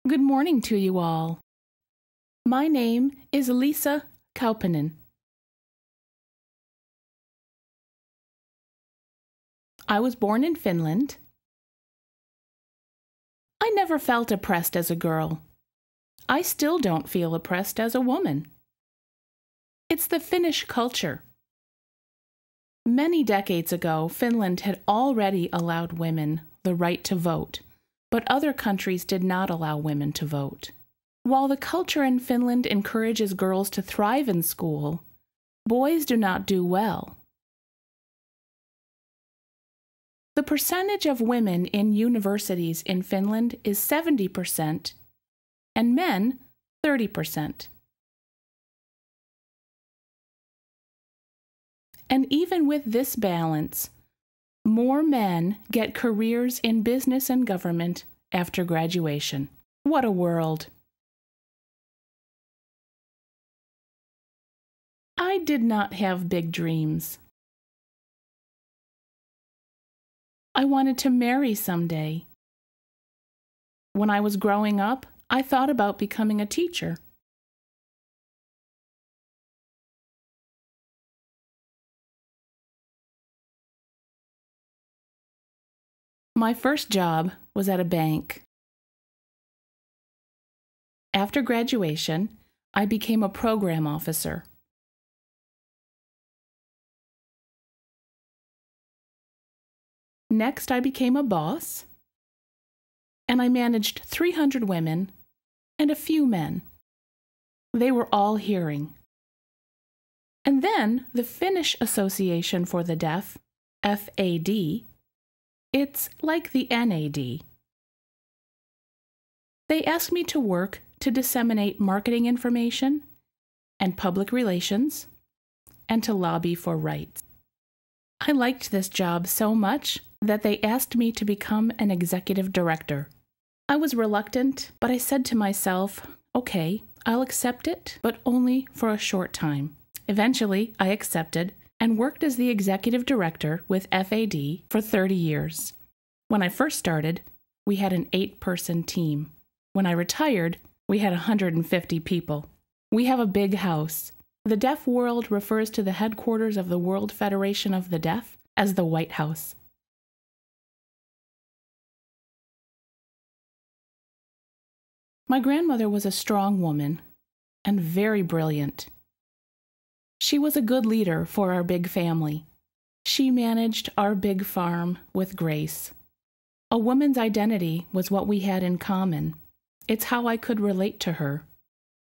Good morning to you all. My name is Liisa Kauppenin. I was born in Finland. I never felt oppressed as a girl. I still don't feel oppressed as a woman. It's the Finnish culture. Many decades ago, Finland had already allowed women the right to vote, but other countries did not allow women to vote. While the culture in Finland encourages girls to thrive in school, boys do not do well. The percentage of women in universities in Finland is 70% and men 30%. And even with this balance, more men get careers in business and government after graduation. What a world! I did not have big dreams. I wanted to marry someday. When I was growing up, I thought about becoming a teacher. My first job was at a bank. After graduation, I became a program officer. Next, I became a boss, and I managed 300 women and a few men. They were all hearing. And then the Finnish Association for the Deaf, FAD, it's like the NAD. They asked me to work to disseminate marketing information and public relations and to lobby for rights. I liked this job so much that they asked me to become an executive director. I was reluctant, but I said to myself, okay, I'll accept it, but only for a short time. Eventually, I accepted and worked as the executive director with FAD for 30 years. When I first started, we had an 8-person team. When I retired, we had 150 people. We have a big house. The deaf world refers to the headquarters of the World Federation of the Deaf as the White House. My grandmother was a strong woman and very brilliant. She was a good leader for our big family. She managed our big farm with grace. A woman's identity was what we had in common. It's how I could relate to her.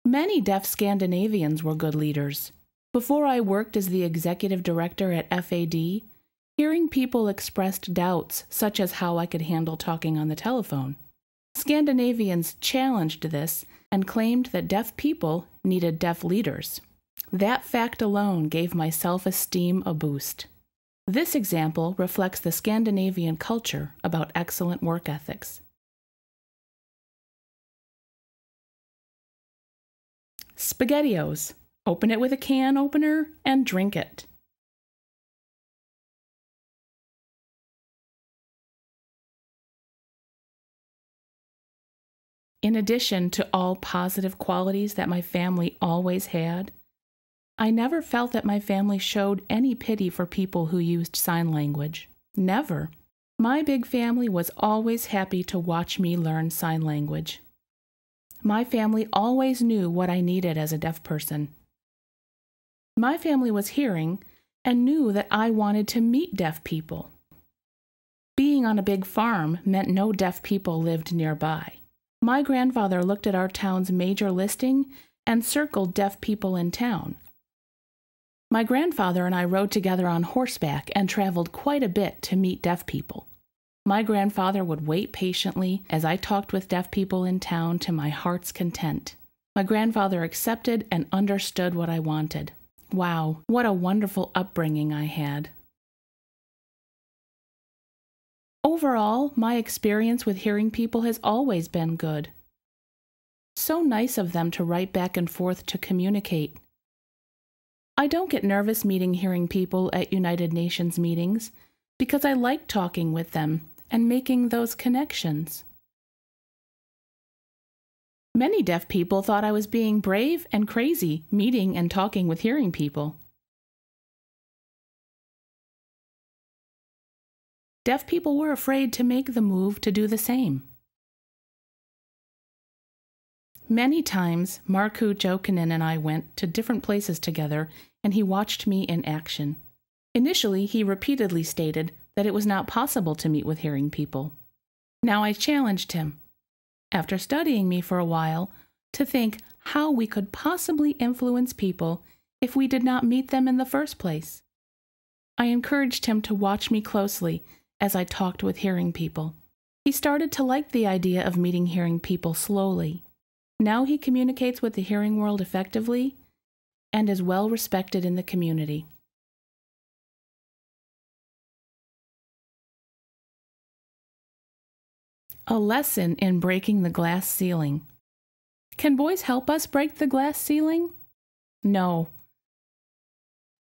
Many deaf Scandinavians were good leaders. Before I worked as the executive director at FAD, hearing people expressed doubts such as how I could handle talking on the telephone. Scandinavians challenged this and claimed that deaf people needed deaf leaders. That fact alone gave my self-esteem a boost. This example reflects the Scandinavian culture about excellent work ethics. SpaghettiOs. Open it with a can opener and drink it. In addition to all positive qualities that my family always had, I never felt that my family showed any pity for people who used sign language. Never. My big family was always happy to watch me learn sign language. My family always knew what I needed as a deaf person. My family was hearing and knew that I wanted to meet deaf people. Being on a big farm meant no deaf people lived nearby. My grandfather looked at our town's major listing and circled deaf people in town. My grandfather and I rode together on horseback and traveled quite a bit to meet deaf people. My grandfather would wait patiently as I talked with deaf people in town to my heart's content. My grandfather accepted and understood what I wanted. Wow, what a wonderful upbringing I had. Overall, my experience with hearing people has always been good. So nice of them to write back and forth to communicate. I don't get nervous meeting hearing people at United Nations meetings because I like talking with them and making those connections. Many deaf people thought I was being brave and crazy, meeting and talking with hearing people. Deaf people were afraid to make the move to do the same. Many times, Markku Jokinen and I went to different places together, and he watched me in action. Initially, he repeatedly stated that it was not possible to meet with hearing people. Now I challenged him, after studying me for a while, to think how we could possibly influence people if we did not meet them in the first place. I encouraged him to watch me closely as I talked with hearing people. He started to like the idea of meeting hearing people slowly. Now he communicates with the hearing world effectively and is well respected in the community. A lesson in breaking the glass ceiling. Can boys help us break the glass ceiling? No.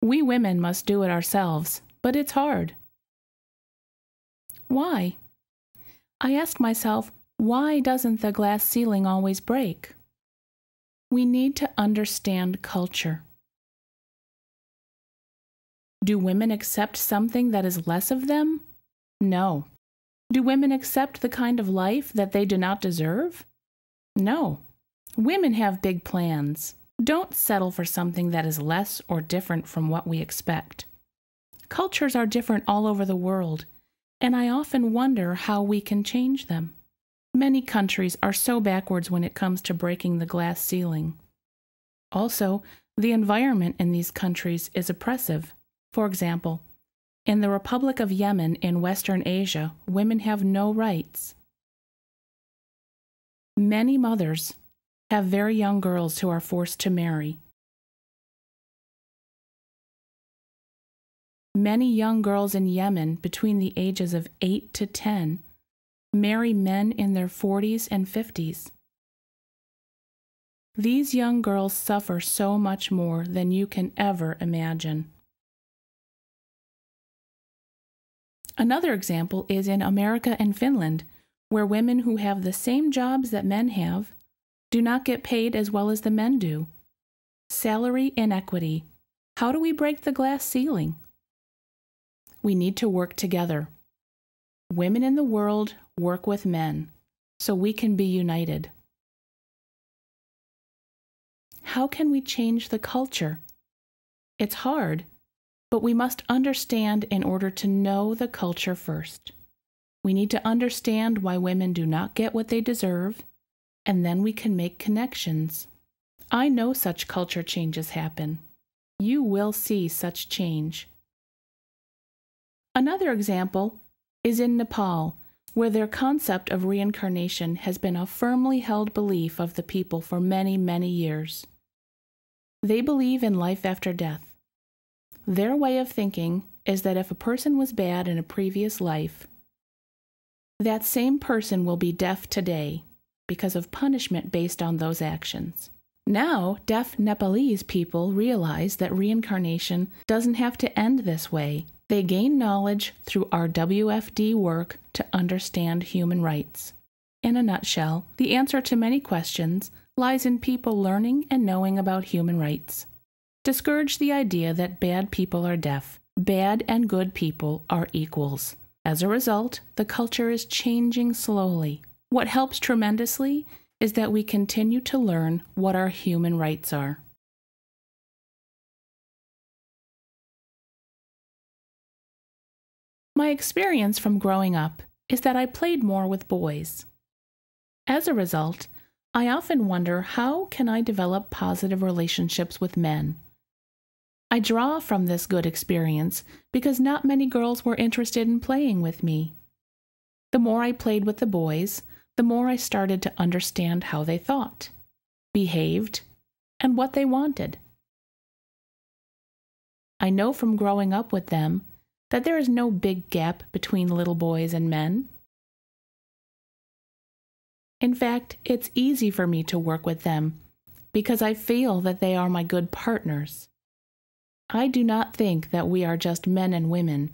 We women must do it ourselves, but it's hard. Why? I ask myself, why doesn't the glass ceiling always break? We need to understand culture. Do women accept something that is less of them? No. Do women accept the kind of life that they do not deserve? No. Women have big plans. Don't settle for something that is less or different from what we expect. Cultures are different all over the world, and I often wonder how we can change them. Many countries are so backwards when it comes to breaking the glass ceiling. Also, the environment in these countries is oppressive. For example, in the Republic of Yemen in Western Asia, women have no rights. Many mothers have very young girls who are forced to marry. Many young girls in Yemen between the ages of 8 to 10 marry men in their 40s and 50s. These young girls suffer so much more than you can ever imagine. Another example is in America and Finland, where women who have the same jobs that men have do not get paid as well as the men do. Salary inequity. How do we break the glass ceiling? We need to work together. Women in the world work with men, so we can be united. How can we change the culture? It's hard, but we must understand in order to know the culture first. We need to understand why women do not get what they deserve, and then we can make connections. I know such culture changes happen. You will see such change. Another example is in Nepal, where their concept of reincarnation has been a firmly held belief of the people for many, many years. They believe in life after death. Their way of thinking is that if a person was bad in a previous life, that same person will be deaf today because of punishment based on those actions. Now, deaf Nepalese people realize that reincarnation doesn't have to end this way. They gain knowledge through our WFD work to understand human rights. In a nutshell, the answer to many questions lies in people learning and knowing about human rights. Discourage the idea that bad people are deaf. Bad and good people are equals. As a result, the culture is changing slowly. What helps tremendously is that we continue to learn what our human rights are. My experience from growing up is that I played more with boys. As a result, I often wonder, how can I develop positive relationships with men? I draw from this good experience because not many girls were interested in playing with me. The more I played with the boys, the more I started to understand how they thought, behaved, and what they wanted. I know from growing up with them that there is no big gap between little boys and men. In fact, it's easy for me to work with them because I feel that they are my good partners. I do not think that we are just men and women,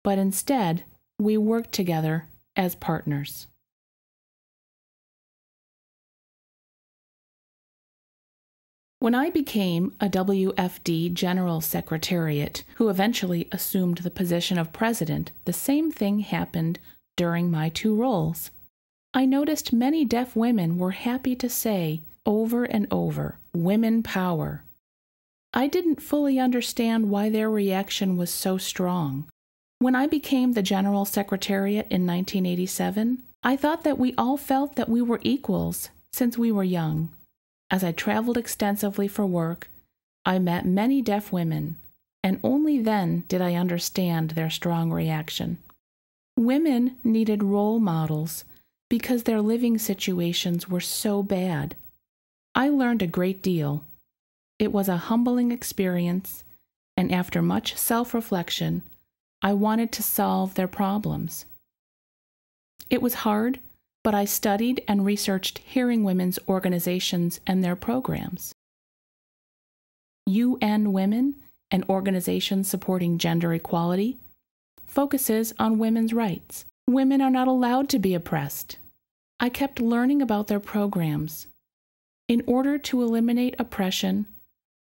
but instead, we work together as partners. When I became a WFD General Secretariat, who eventually assumed the position of president, the same thing happened during my two roles. I noticed many deaf women were happy to say, over and over, "Women power." I didn't fully understand why their reaction was so strong. When I became the General Secretariat in 1987, I thought that we all felt that we were equals since we were young. As I traveled extensively for work, I met many deaf women, and only then did I understand their strong reaction. Women needed role models because their living situations were so bad. I learned a great deal. It was a humbling experience, and after much self-reflection, I wanted to solve their problems. It was hard, but I studied and researched hearing women's organizations and their programs. UN Women, an organization supporting gender equality, focuses on women's rights. Women are not allowed to be oppressed. I kept learning about their programs. In order to eliminate oppression,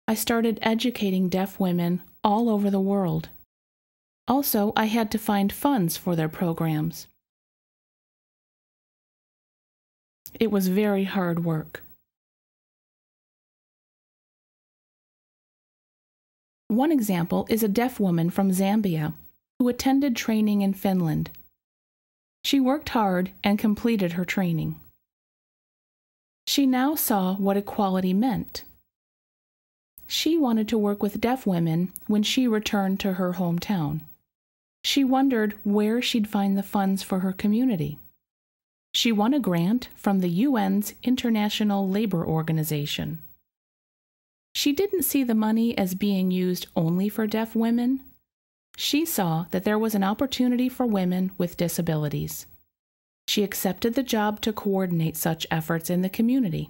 I started educating deaf women all over the world. Also, I had to find funds for their programs. It was very hard work. One example is a deaf woman from Zambia who attended training in Finland. She worked hard and completed her training. She now saw what equality meant. She wanted to work with deaf women when she returned to her hometown. She wondered where she'd find the funds for her community. She won a grant from the UN's International Labor Organization. She didn't see the money as being used only for deaf women. She saw that there was an opportunity for women with disabilities. She accepted the job to coordinate such efforts in the community.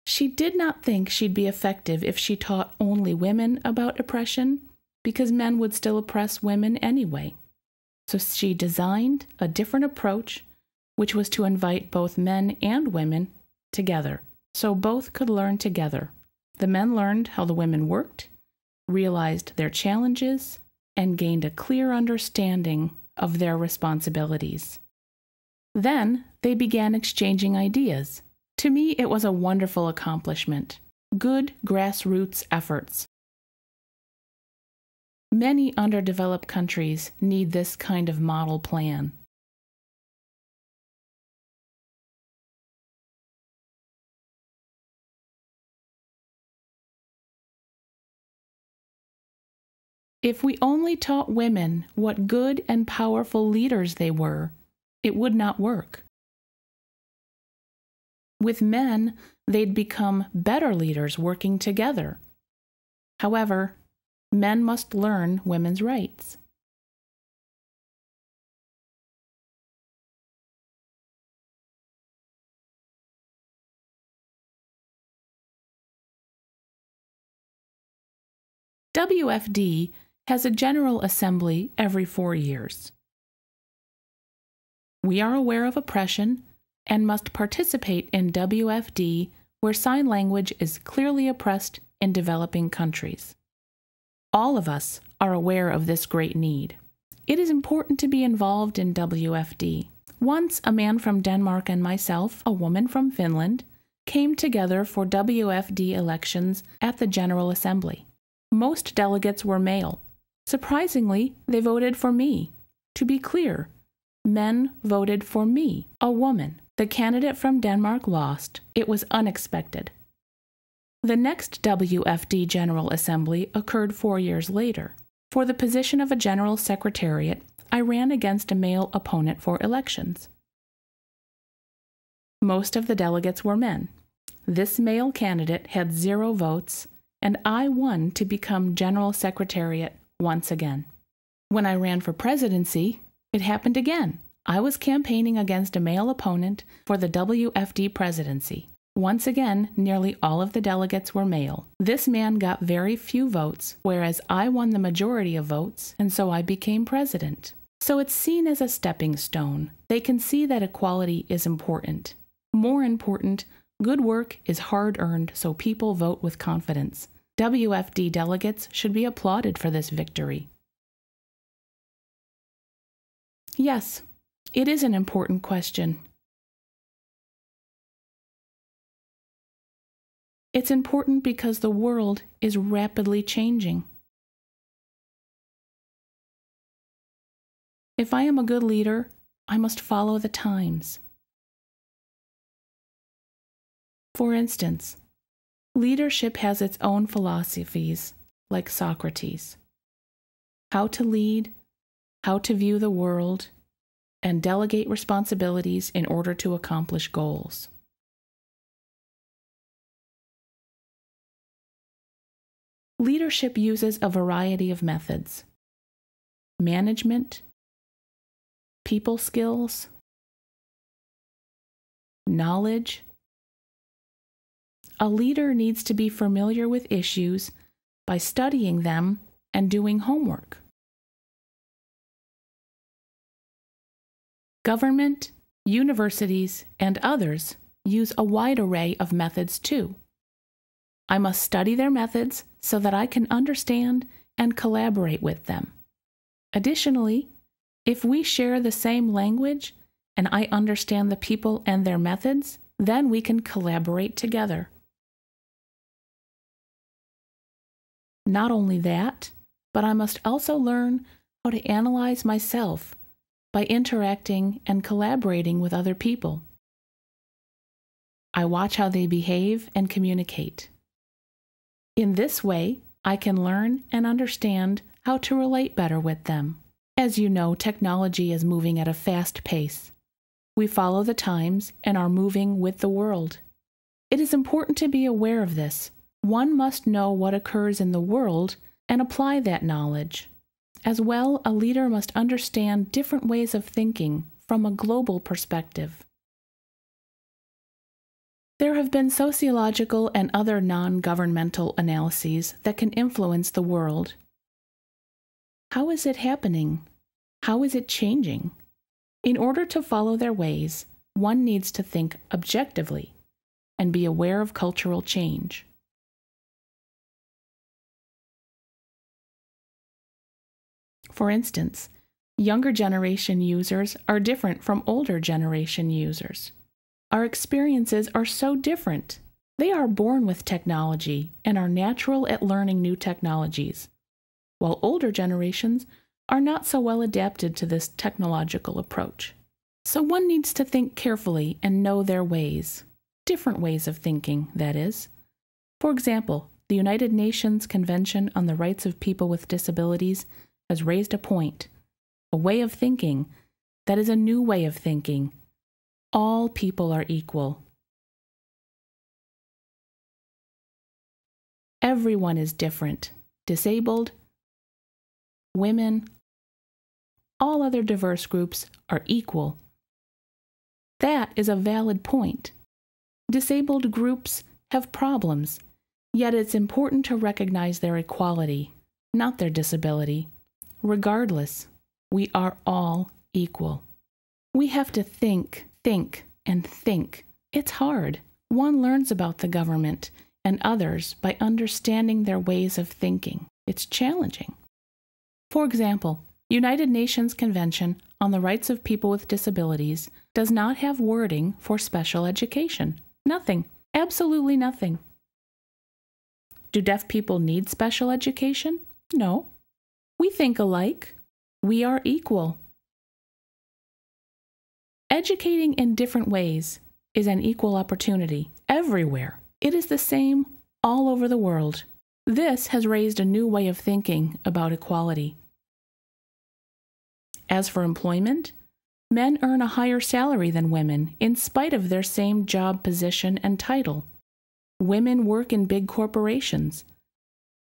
She did not think she'd be effective if she taught only women about oppression, because men would still oppress women anyway. So she designed a different approach, which was to invite both men and women together, so both could learn together. The men learned how the women worked, realized their challenges, and gained a clear understanding of their responsibilities. Then they began exchanging ideas. To me, it was a wonderful accomplishment. Good grassroots efforts. Many underdeveloped countries need this kind of model plan. If we only taught women what good and powerful leaders they were, it would not work. With men, they'd become better leaders working together. However, men must learn women's rights. WFD has a General Assembly every 4 years. We are aware of oppression and must participate in WFD where sign language is clearly oppressed in developing countries. All of us are aware of this great need. It is important to be involved in WFD. Once, a man from Denmark and myself, a woman from Finland, came together for WFD elections at the General Assembly. Most delegates were male. Surprisingly, they voted for me. To be clear, men voted for me, a woman. The candidate from Denmark lost. It was unexpected. The next WFD General Assembly occurred 4 years later. For the position of a General Secretariat, I ran against a male opponent for elections. Most of the delegates were men. This male candidate had 0 votes, and I won to become General Secretariat once again. When I ran for presidency, it happened again. I was campaigning against a male opponent for the WFD presidency. Once again, nearly all of the delegates were male. This man got very few votes, whereas I won the majority of votes, and so I became president. So it's seen as a stepping stone. They can see that equality is important. More important, Good work is hard-earned, so people vote with confidence. WFD delegates should be applauded for this victory. Yes, it is an important question. It's important because the world is rapidly changing. If I am a good leader, I must follow the times. For instance, leadership has its own philosophies, like Socrates. How to lead, how to view the world, and delegate responsibilities in order to accomplish goals. Leadership uses a variety of methods: management, people skills, knowledge. A leader needs to be familiar with issues by studying them and doing homework. Government, universities, and others use a wide array of methods too. I must study their methods so that I can understand and collaborate with them. Additionally, if we share the same language and I understand the people and their methods, then we can collaborate together. Not only that, but I must also learn how to analyze myself by interacting and collaborating with other people. I watch how they behave and communicate. In this way, I can learn and understand how to relate better with them. As you know, technology is moving at a fast pace. We follow the times and are moving with the world. It is important to be aware of this. One must know what occurs in the world and apply that knowledge. As well, a leader must understand different ways of thinking from a global perspective. There have been sociological and other non-governmental analyses that can influence the world. How is it happening? How is it changing? In order to follow their ways, one needs to think objectively and be aware of cultural change. For instance, younger generation users are different from older generation users. Our experiences are so different. They are born with technology and are natural at learning new technologies, while older generations are not so well adapted to this technological approach. So one needs to think carefully and know their ways, different ways of thinking, that is. For example, the United Nations Convention on the Rights of People with Disabilities has raised a point, a way of thinking that is a new way of thinking. All people are equal. Everyone is different. Disabled, women, all other diverse groups are equal. That is a valid point. Disabled groups have problems, yet it's important to recognize their equality, not their disability. Regardless, we are all equal. We have to think, and think. It's hard. One learns about the government and others by understanding their ways of thinking. It's challenging. For example, United Nations Convention on the Rights of People with Disabilities does not have wording for special education. Nothing. Absolutely nothing. Do deaf people need special education? No. We think alike. We are equal. Educating in different ways is an equal opportunity everywhere. It is the same all over the world. This has raised a new way of thinking about equality. As for employment, men earn a higher salary than women in spite of their same job position and title. Women work in big corporations.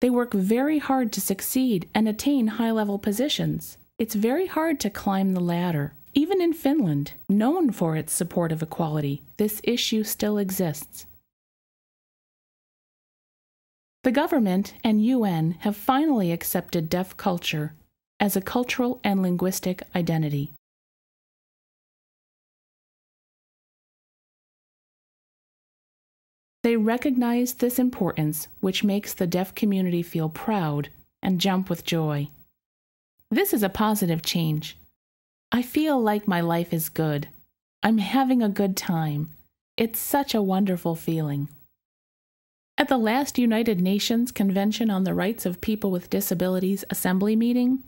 They work very hard to succeed and attain high-level positions. It's very hard to climb the ladder. Even in Finland, known for its support of equality, this issue still exists. The government and UN have finally accepted deaf culture as a cultural and linguistic identity. They recognize this importance, which makes the deaf community feel proud and jump with joy. This is a positive change. I feel like my life is good. I'm having a good time. It's such a wonderful feeling. At the last United Nations Convention on the Rights of People with Disabilities Assembly meeting,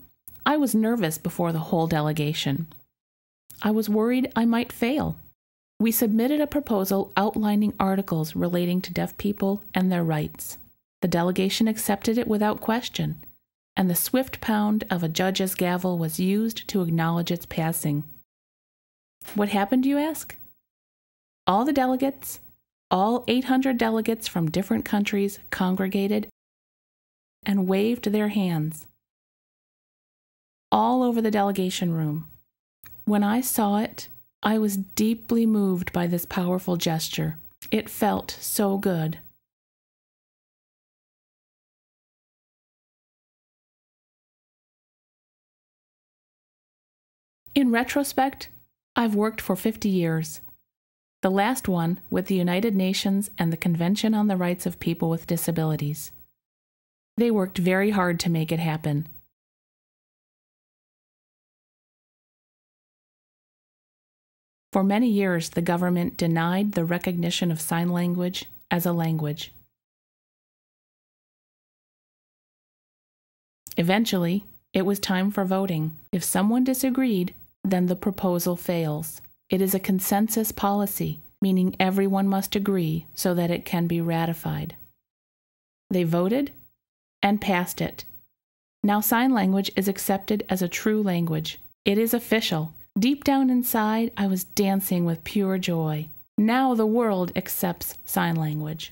I was nervous before the whole delegation. I was worried I might fail. We submitted a proposal outlining articles relating to deaf people and their rights. The delegation accepted it without question, and the swift pound of a judge's gavel was used to acknowledge its passing. What happened, you ask? All the delegates, all 800 delegates from different countries congregated and waved their hands all over the delegation room. When I saw it, I was deeply moved by this powerful gesture. It felt so good. In retrospect, I've worked for 50 years. The last one with the United Nations and the Convention on the Rights of People with Disabilities. They worked very hard to make it happen. For many years, the government denied the recognition of sign language as a language. Eventually, it was time for voting. If someone disagreed, then the proposal fails. It is a consensus policy, meaning everyone must agree so that it can be ratified. They voted and passed it. Now sign language is accepted as a true language. It is official. Deep down inside, I was dancing with pure joy. Now the world accepts sign language.